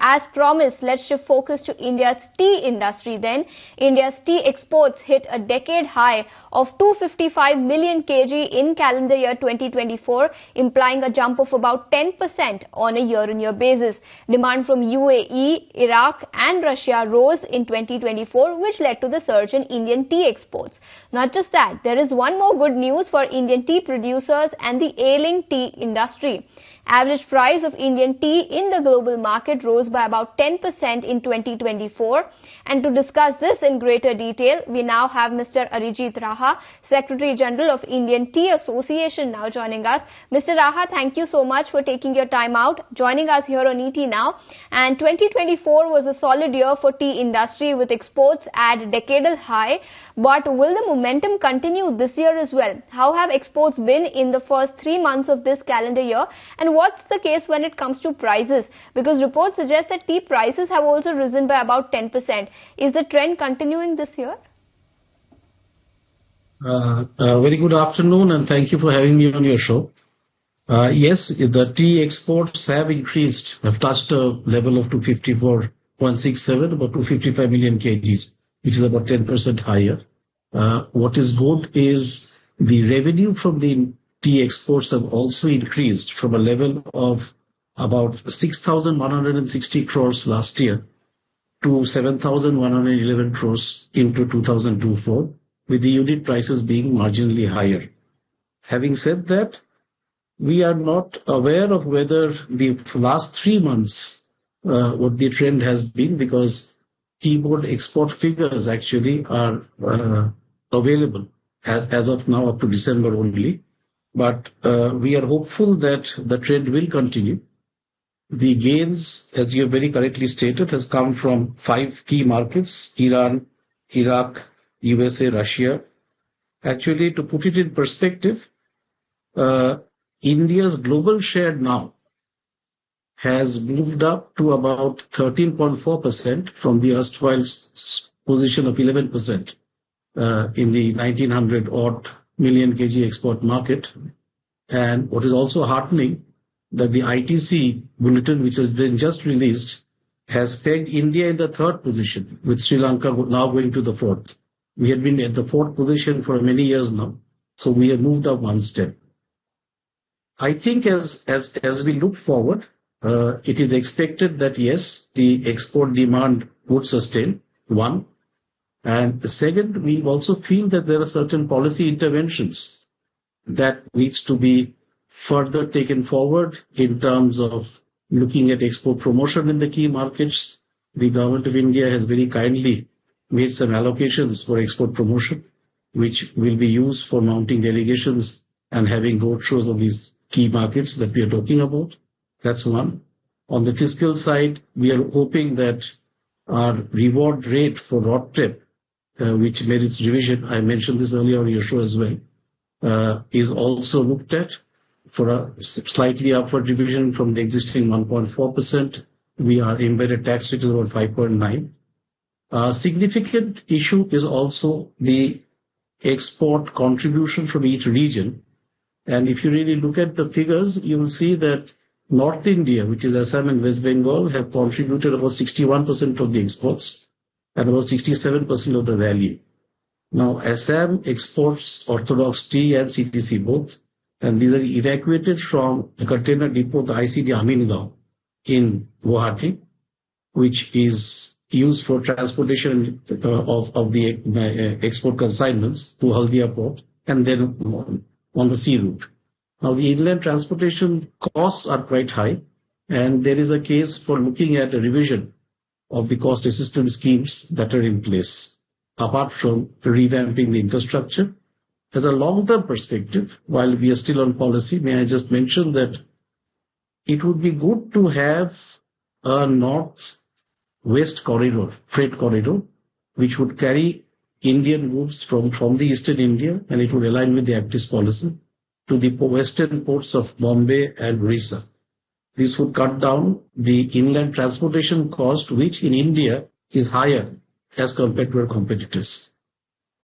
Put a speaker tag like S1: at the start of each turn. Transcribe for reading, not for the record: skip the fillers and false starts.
S1: As promised, let's shift focus to India's tea industry then. India's tea exports hit a decade high of 255 million kg in calendar year 2024, implying a jump of about 10% on a year-on-year basis. Demand from UAE, Iraq and Russia rose in 2024, which led to the surge in Indian tea exports. Not just that, there is one more good news for Indian tea producers and the ailing tea industry. Average price of Indian tea in the global market rose by about 10% in 2024. And to discuss this in greater detail, we now have Mr. Arijit Raha, Secretary General of Indian Tea Association, now joining us. Mr. Raha, thank you so much for taking your time out, joining us here on ET Now. And 2024 was a solid year for tea industry with exports at decadal high. But will the momentum continue this year as well? How have exports been in the first 3 months of this calendar year? And what's the case when it comes to prices? Because reports suggest that tea prices have also risen by about 10%. Is the trend continuing this year?
S2: Very good afternoon and thank you for having me on your show. Yes, the tea exports have increased, have touched a level of 254.67, about 255 million kgs, which is about 10% higher. What is good is the revenue from the tea exports have also increased from a level of about 6,160 crores last year to 7,111 crores into 2024, with the unit prices being marginally higher. Having said that, we are not aware of whether the last 3 months what the trend has been, because tea board export figures actually are available as of now up to December only. But we are hopeful that the trend will continue. The gains, as you have very correctly stated, has come from 5 key markets: Iran, Iraq, USA, Russia. Actually, to put it in perspective, India's global share now has moved up to about 13.4% from the erstwhile position of 11% in the 1900 odd million kg export market. And what is also heartening, that the ITC bulletin, which has been just released, has pegged India in the 3rd position, with Sri Lanka now going to the 4th. We had been at the 4th position for many years now, so we have moved up 1 step. I think as we look forward, it is expected that yes, the export demand would sustain, one. And the second, we also feel that there are certain policy interventions that needs to be further taken forward in terms of looking at export promotion in the key markets. The government of India has very kindly made some allocations for export promotion, which will be used for mounting delegations and having roadshows of these key markets that we are talking about. That's one. On the fiscal side, we are hoping that our reward rate for RODTEP, which made its revision, I mentioned this earlier on your show as well, is also looked at for a slightly upward revision from the existing 1.4%. Our embedded tax rate is about 5.9. A significant issue is also the export contribution from each region. And if you really look at the figures, you will see that North India, which is Assam and West Bengal, have contributed about 61% of the exports and about 67% of the value. Now, Assam exports orthodox tea and CTC both, and these are evacuated from a container depot, the ICD Amingaon in Guwahati, which is used for transportation of the export consignments to Haldia port and then on the sea route. Now, the inland transportation costs are quite high, and there is a case for looking at a revision of the cost assistance schemes that are in place, apart from revamping the infrastructure. As a long-term perspective, while we are still on policy, may I just mention that it would be good to have a north-west corridor, freight corridor, which would carry Indian goods from the eastern India, and it would align with the ACTIS policy, to the western ports of Bombay and Orissa. This would cut down the inland transportation cost, which in India is higher as compared to our competitors.